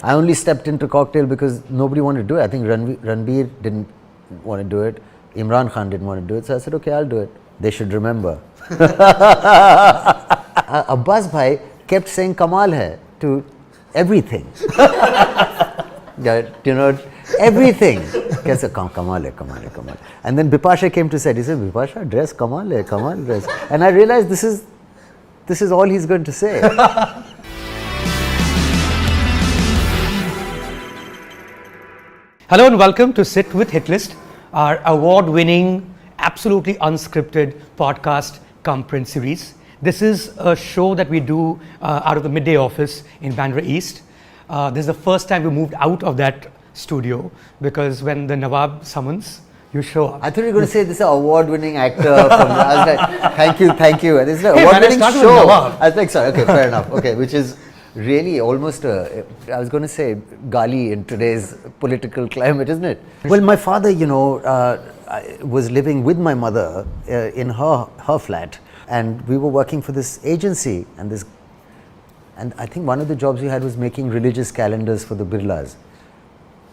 I only stepped into Cocktail because nobody wanted to do it. I think Ranbir didn't want to do it. Imran Khan didn't want to do it. So I said, okay, I'll do it. They should remember. Abbas bhai kept saying Kamal hai to everything. You know, everything. Kaise Kamal hai, Kamal hai, Kamal. And then Bipasha came to set. He said, Bipasha, dress Kamal hai, Kamal dress. And I realized this is all he's going to say. Hello and welcome to Sit with Hitlist, our award-winning, absolutely unscripted podcast cum print series. This is a show that we do out of the Midday office in Bandra East. This is the first time we moved out of that studio because when the Nawab summons, you show up. I thought you were going to say this is an award-winning actor from. I was like, thank you. This is an award-winning show. I was like, sorry, okay, fair enough. Okay, which is really almost I was going to say gali in today's political climate, isn't it? Well, my father, was living with my mother in her flat, and we were working for this agency, and I think one of the jobs we had was making religious calendars for the Birlas.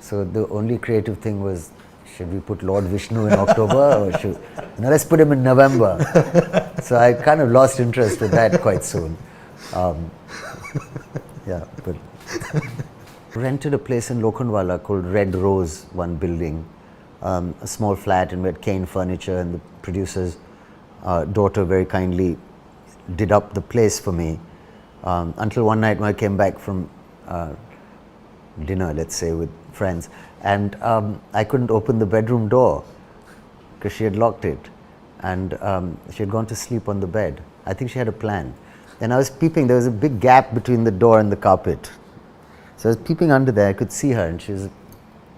So the only creative thing was, should we put Lord Vishnu in October or let's put him in November. So I kind of lost interest with that quite soon. Yeah, but rented a place in Lokhandwala called Red Rose, one building, a small flat, and we had cane furniture, and the producer's daughter very kindly did up the place for me until one night when I came back from dinner, let's say, with friends, and I couldn't open the bedroom door because she had locked it, and she had gone to sleep on the bed. I think she had a plan. And I was peeping, there was a big gap between the door and the carpet. So I was peeping under there, I could see her, and she was a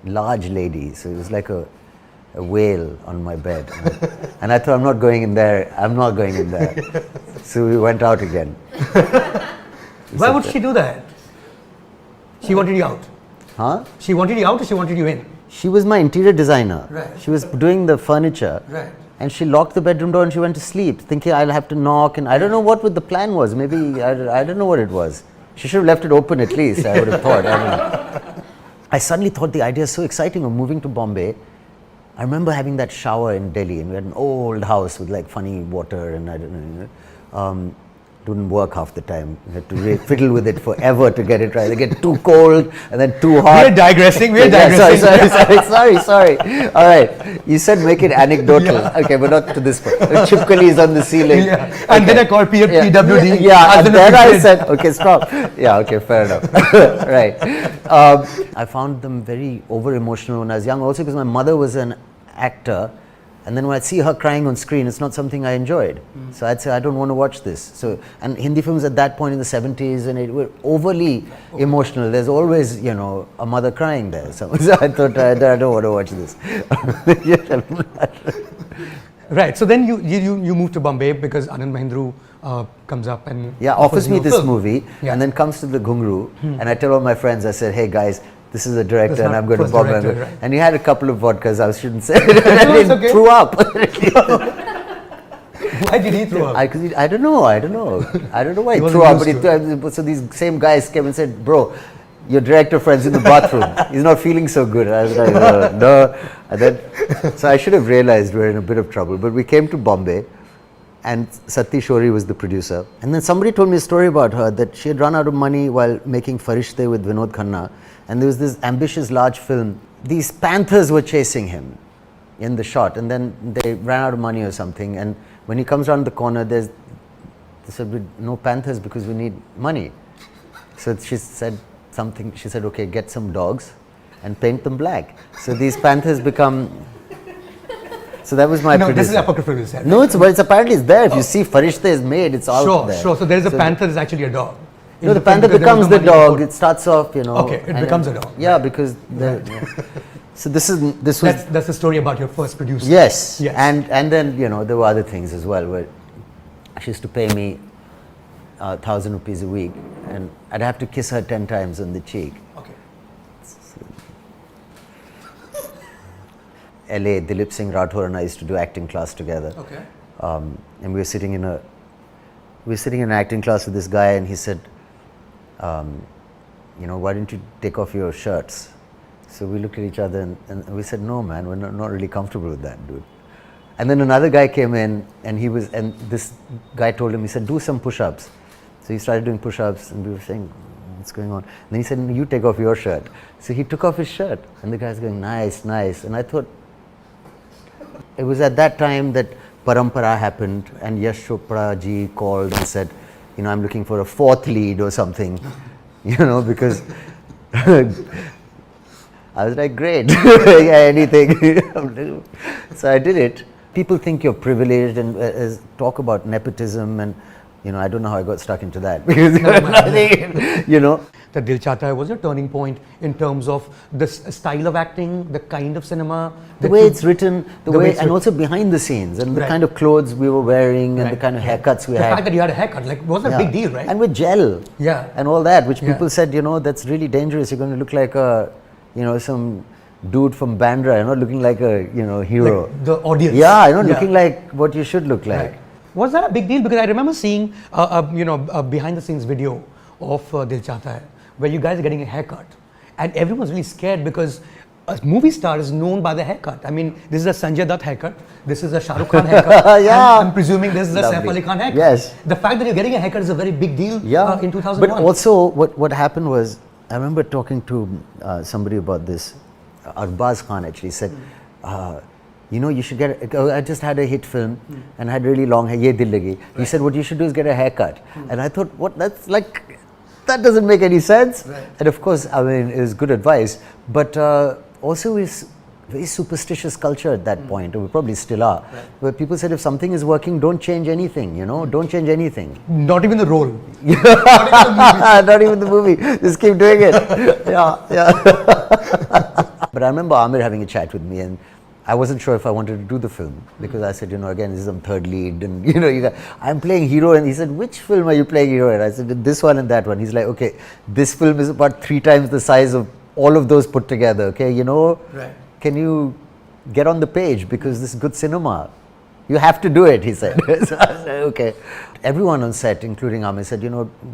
large lady, so it was like a whale on my bed. And I thought, I'm not going in there. So we went out again. Why would she do that? She wanted you out. Huh? She wanted you out or she wanted you in? She was my interior designer. Right. She was doing the furniture. Right. And she locked the bedroom door and she went to sleep, thinking I'll have to knock, and I don't know what the plan was. Maybe, I don't know what it was. She should have left it open at least, I would have thought. I don't know. I suddenly thought the idea is so exciting of moving to Bombay. I remember having that shower in Delhi, and we had an old house with like funny water, and I don't know, didn't work half the time. You had to fiddle with it forever to get it right. They get too cold and then too hot. We're digressing. Sorry. All right. You said make it anecdotal. Yeah. Okay, but not to this point. Chipkali is on the ceiling. Yeah. And then I called PWD. Yeah, and then I said, okay, stop. Yeah, okay, fair enough. Right. I found them very over-emotional when I was young, also because my mother was an actor. And then when I'd see her crying on screen, it's not something I enjoyed. So I'd say, I don't want to watch this. So, and Hindi films at that point in the 70s, and it were overly emotional. There's always, a mother crying there. So I thought, I don't want to watch this. Right. So then you moved to Bombay because Anand Mahindru comes up and offers me this movie, and then comes to the Ghungru, and I tell all my friends, I said, hey guys, this is a director, and I'm going to Bombay. Right. And he had a couple of vodkas, I shouldn't say. And he threw up. Why did he throw up? I don't know why he threw up. But so these same guys came and said, bro, your director friend's in the bathroom. He's not feeling so good. I was like, no. And then, so I should have realized we're in a bit of trouble. But we came to Bombay, and Sati Shori was the producer. And then somebody told me a story about her, that she had run out of money while making Farishte with Vinod Khanna. And there was this ambitious large film. These panthers were chasing him in the shot, and then they ran out of money or something. And when he comes around the corner, they said, no panthers because we need money. So she said something. She said, okay, get some dogs and paint them black. So these panthers become. So that was my producer. This is apocryphal, you said. No, it's apparently it's there. If you see Farishte is made, it's all there. Sure. So there is a panther is actually a dog. No, the panther becomes the dog. It starts off, Okay, it becomes a dog. Yeah, because so this was. That's the story about your first producer. Yes. And then there were other things as well. Where she used to pay me 1,000 rupees a week, and I'd have to kiss her 10 times on the cheek. Okay. LA, Dilip Singh Rathore and I used to do acting class together. Okay. And we were sitting in an acting class with this guy, and he said, why don't you take off your shirts? So we looked at each other and we said, no man, we're not really comfortable with that, dude. And then another guy came in and this guy told him, he said, do some push-ups. So he started doing push-ups and we were saying, what's going on? And then he said, you take off your shirt. So he took off his shirt and the guy's going, nice, nice. And I thought, it was at that time that Parampara happened and Yash Chopra ji called and said, I'm looking for a fourth lead or something, because I was like, great, yeah, anything. So I did it. People think you're privileged and talk about nepotism and, I don't know how I got stuck into that. Because, The Dil Chahta Hai was a turning point in terms of the style of acting, the kind of cinema. The way it's written, and also behind the scenes and the kind of clothes we were wearing and the kind of haircuts we had. The fact that you had a haircut, wasn't a big deal, right? And with gel. Yeah. And all that, which people said, that's really dangerous. You're going to look like some dude from Bandra, looking like a, hero. Like the audience. Yeah, looking like what you should look like. Right. Was that a big deal? Because I remember seeing a behind the scenes video of Dil Chahta Hai, where you guys are getting a haircut. And everyone's really scared because a movie star is known by the haircut. I mean, this is a Sanjay Dutt haircut. This is a Shah Rukh Khan haircut. Yeah. I'm presuming this is a Saif Ali Khan haircut. Yes. The fact that you're getting a haircut is a very big deal in 2001. But also, what happened was, I remember talking to somebody about this. Arbaz Khan actually said, you should get, I just had a hit film and had really long hair, Ye Dil Lagi. He said, what you should do is get a haircut. And I thought, that doesn't make any sense. Right. And of course, it was good advice, but also it's very superstitious culture at that point, or we probably still are, where people said if something is working, don't change anything, don't change anything. Not even the role. Not even the movie. Just keep doing it. Yeah. But I remember Amir having a chat with me and I wasn't sure if I wanted to do the film because I said, again, this is some third lead and, I'm playing hero. And he said, which film are you playing hero in? I said, this one and that one. He's like, okay, this film is about 3 times the size of all of those put together, okay? Right. Can you get on the page because this is good cinema? You have to do it, he said. So I said, okay. Everyone on set, including Amir, said,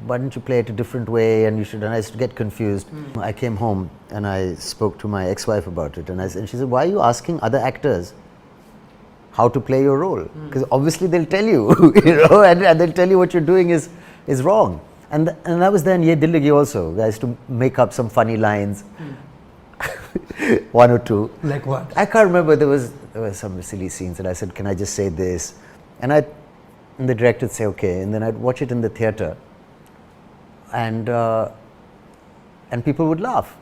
why don't you play it a different way and you should, and I used to get confused. I came home and I spoke to my ex-wife about it and she said, why are you asking other actors how to play your role? Because obviously they'll tell you, and they'll tell you what you're doing is wrong. And I was there in Ye Dil Lagi also. I used to make up some funny lines. 1 or 2. Like what? I can't remember. There was some silly scenes and I said, can I just say this? And the director would say, okay. And then I'd watch it in the theatre and people would laugh.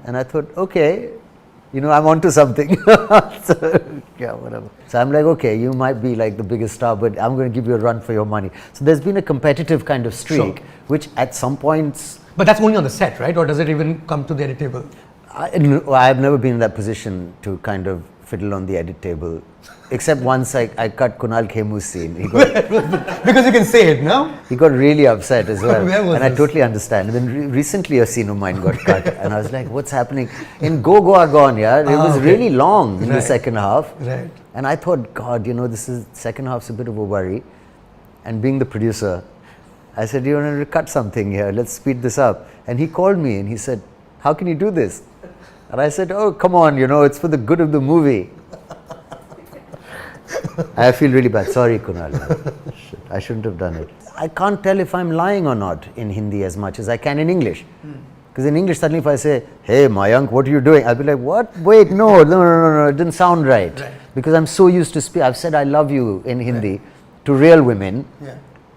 And I thought, okay, I'm onto something. So, yeah, whatever. So I'm like, okay, you might be like the biggest star, but I'm going to give you a run for your money. So there's been a competitive kind of streak, which at some points... But that's only on the set, right? Or does it even come to the edit table? I've never been in that position to kind of fiddle on the edit table, except once I cut Kunal Khemu's scene. Because you can say it, no? He got really upset as well. And I totally understand. And then recently a scene of mine got cut and I was like, what's happening? In Go Goa Gone, it was really long in the second half. Right. And I thought, God, this is second half's a bit of a worry. And being the producer, I said, you want to cut something here, let's speed this up. And he called me and he said, how can you do this? And I said, oh, come on, it's for the good of the movie. I feel really bad. Sorry, Kunal. I shouldn't have done it. I can't tell if I'm lying or not in Hindi as much as I can in English. Because in English, suddenly if I say, hey, Mayank, what are you doing? I'll be like, what? Wait, no, it didn't sound right. Because I'm so used to speak. I've said I love you in Hindi to real women.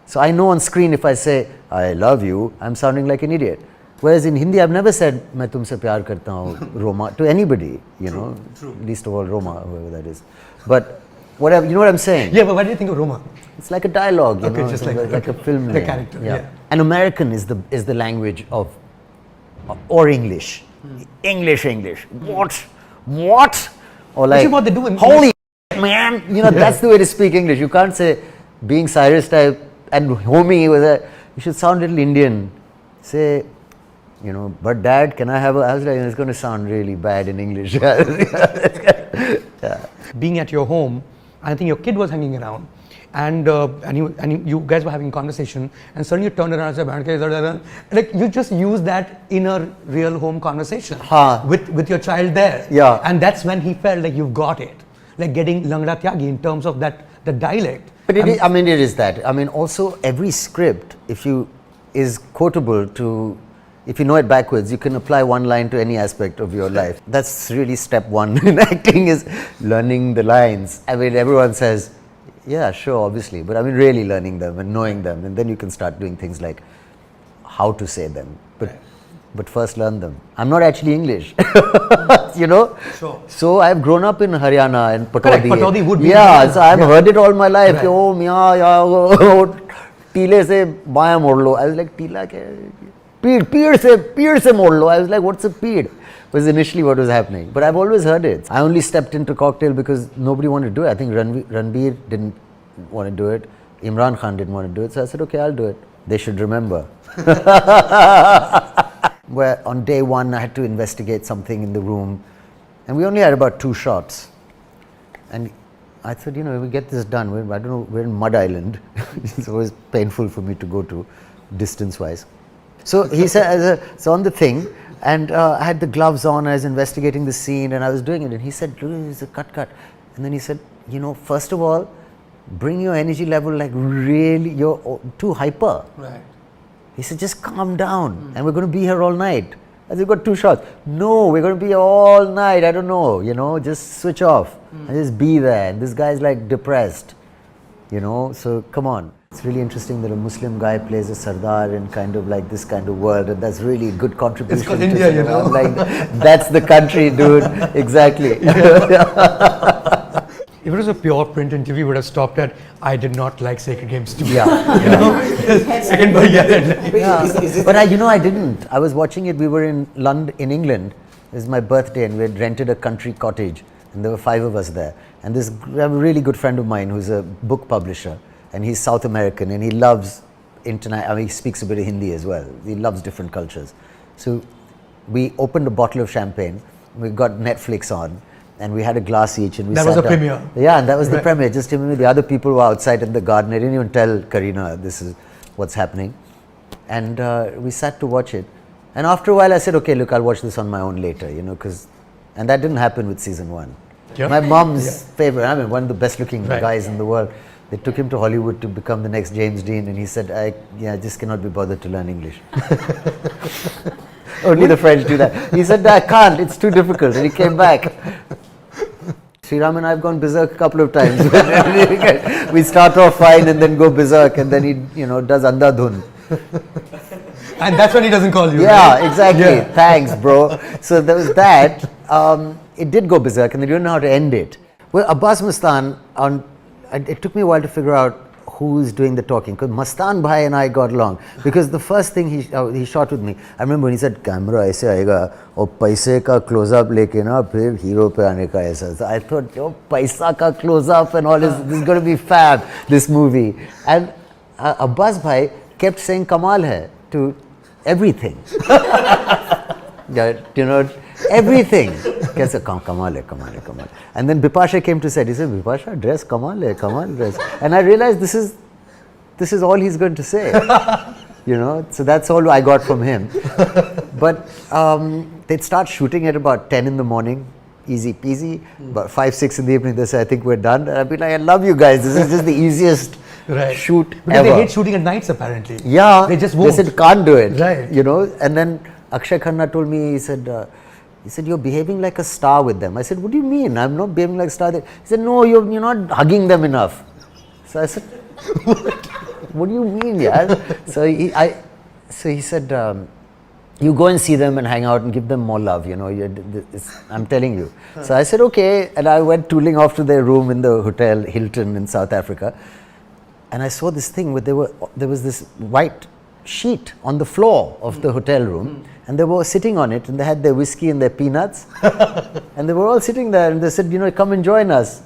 So I know on screen if I say, I love you, I'm sounding like an idiot. Whereas in Hindi, I've never said, "Main tumse pyar karta hu," Roma, to anybody, True. Least of all Roma, whoever that is. But whatever, you know what I'm saying? Yeah, but what do you think of Roma? It's like a dialogue, just like a film the name. Character, yeah. And American is the language of, or English. English. What? Or like, which is what they do in holy man, that's the way to speak English. You can't say, being Cyrus type, and Homi was you should sound a little Indian. Say, but dad, can I have I was like, it's going to sound really bad in English. Being at your home, I think your kid was hanging around. and you guys were having a conversation, and suddenly you turned around and said, like you just use that in a real home conversation with your child there. Yeah. And that's when he felt like you've got it, like getting Langda Tyagi in terms of that the dialect. But it is that. I mean, also every script, is quotable to. If you know it backwards, you can apply one line to any aspect of your life. That's really step one in acting, is learning the lines. I mean, everyone says, yeah, sure, obviously, but I mean really learning them and knowing them, and then you can start doing things like how to say them. But first learn them. I'm not actually English, you know. Sure. So I've grown up in Haryana and Patodi. Correct, Patodi would be. Yeah, so I've heard it all my life. Right. Oh, yeah, Tile se baya mor lo. I was like, Tila kya? Peed se mor lo. I was like, what's a peed? Was initially what was happening. But I've always heard it. I only stepped into Cocktail because nobody wanted to do it. I think Ranbir didn't want to do it. Imran Khan didn't want to do it. So I said, okay, I'll do it. They should remember. Where on day one I had to investigate something in the room. And we only had about 2 shots. And I thought, we get this done. I don't know, we're in Mud Island. It's always painful for me to go to distance-wise. So he said, so on the thing, and I had the gloves on, I was investigating the scene and I was doing it, and he said, it's a cut. And then he said, first of all, bring your energy level like really, you're too hyper. Right. He said, just calm down and we're going to be here all night. I said, we've got 2 shots. No, we're going to be here all night, I don't know, just switch off and just be there. And this guy's like depressed, so come on. It's really interesting that a Muslim guy plays a Sardar in kind of like this kind of world, and that's really a good contribution. It's called India, I'm like, that's the country, dude. Exactly. If it was a pure print interview, we would have stopped at, I did not like Sacred Games 2. Yeah. Second by But I didn't. I was watching it. We were in London, in England. It was my birthday, and we had rented a country cottage, and there were 5 of us there. And I have a really good friend of mine who's a book publisher, and he's South American, and he loves he speaks a bit of Hindi as well. He loves different cultures. So we opened a bottle of champagne. We got Netflix on, and we had a glass each, and we That was the premiere. Yeah, and that was the premiere. Just him and the other people were outside in the garden. I didn't even tell Kareena this is what's happening. And we sat to watch it. And after a while I said, okay, look, I'll watch this on my own later, and that didn't happen with season 1. Yeah. My mom's favorite, one of the best looking guys in the world. They took him to Hollywood to become the next James Dean, and he said, I just cannot be bothered to learn English. Only the French do that. He said, I can't, it's too difficult, and he came back. Sriram and I have gone berserk a couple of times. We start off fine and then go berserk, and then he, does andhadhun. And that's when he doesn't call you. Yeah, right? exactly. Yeah. Thanks, bro. So there was that. It did go berserk, and they didn't know how to end it. Well, Abbas-Mustan, it took me a while to figure out who's doing the talking, because Mastan Bhai and I got along, because the first thing he shot with me, I remember when he said, camera aise aega, aur paise ka close-up leke na, phir hero pe aane ka aisa. So I thought, paisa ka close-up and all this is going to be fab, this movie. And Abbas Bhai kept saying Kamal hai to everything. Everything. Kaise Kamal hai. And then Bipasha came to set. He said, Bipasha, dress Kamal hai, Kamal dress. And I realized this is all he's going to say. So that's all I got from him. But they'd start shooting at about 10 in the morning, easy peasy. About 5, 6 in the evening, they say, I think we're done. And I'd be like, I love you guys. This is just the easiest shoot because ever. They hate shooting at nights apparently. Yeah. They just won't. They said, can't do it. Right. And then Akshay Khanna told me, he said, you're behaving like a star with them. I said, what do you mean? I'm not behaving like a star. He said, no, you're not hugging them enough. So I said, what do you mean, yeah? So he said, you go and see them and hang out and give them more love, I'm telling you. So I said, okay. And I went tooling off to their room in the hotel Hilton in South Africa. And I saw this thing where there was this white sheet on the floor of the hotel room, and they were sitting on it, and they had their whiskey and their peanuts, and they were all sitting there, and they said, come and join us.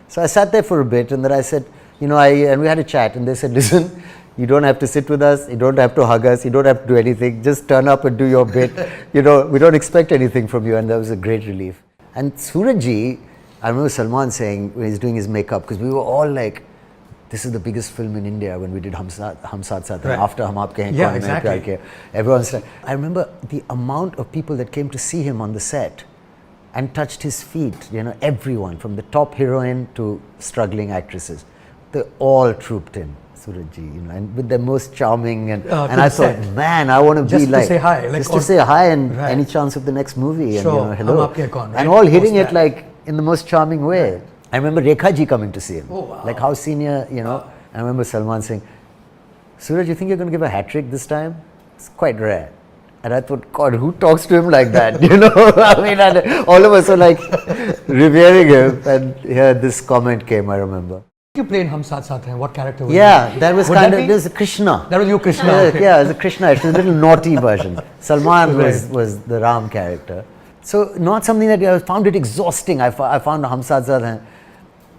So I sat there for a bit, and then I said, and we had a chat, and they said, listen, you don't have to sit with us, you don't have to hug us, you don't have to do anything, just turn up and do your bit. We don't expect anything from you, and that was a great relief. And Surajji, I remember Salman saying when he's doing his makeup, because we were all like, this is the biggest film in India when we did Hum Saath Saath Right. after Hum Aapke Hain Yeah, Kaun, Maine Pyar exactly. Kiya. Everyone's like, I remember the amount of people that came to see him on the set and touched his feet, you know, everyone from the top heroine to struggling actresses. They all trooped in, Suraj ji, you know, and with their most charming and I the thought, set. man, I want to Just be to like, say hi, like, just to say hi and Right. any chance of the next movie and Sure, you know, hello. Hum Aapke Hain Kaun, right? And all hitting Post it that. like in the most charming way. I remember Rekha ji coming to see him. Oh, wow. Like how senior, you know. I remember Salman saying, Suraj, you think you're going to give a hat trick this time? It's quite rare. And I thought, God, who talks to him like that? You know, I mean, and all of us were like revering him. And here this comment came, I remember. You played Hum Saath Saath Hain. What character was Yeah, that was Would kind that of, be? there's a Krishna. That was you, Krishna. Yeah, okay. yeah, it was a Krishna. It was a little naughty version. Salman Right. was the Ram character. So not something that I found it exhausting. I found Hum Saath Saath Hain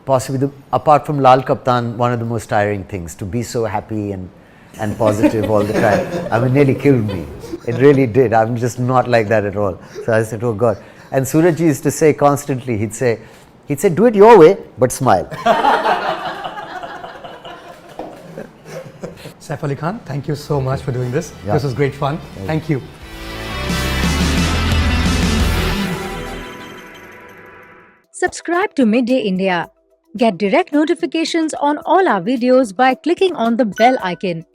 possibly, apart from Lal Kaptan, one of the most tiring things, to be so happy and positive all the time. I mean, nearly killed me. It really did. I'm just not like that at all. So I said, oh God. And Suraj ji used to say constantly, he'd say, do it your way, but smile. Saif Ali Khan, thank you so much for doing this. Yeah. This was great fun. Thank you. Subscribe to Midday India. Get direct notifications on all our videos by clicking on the bell icon.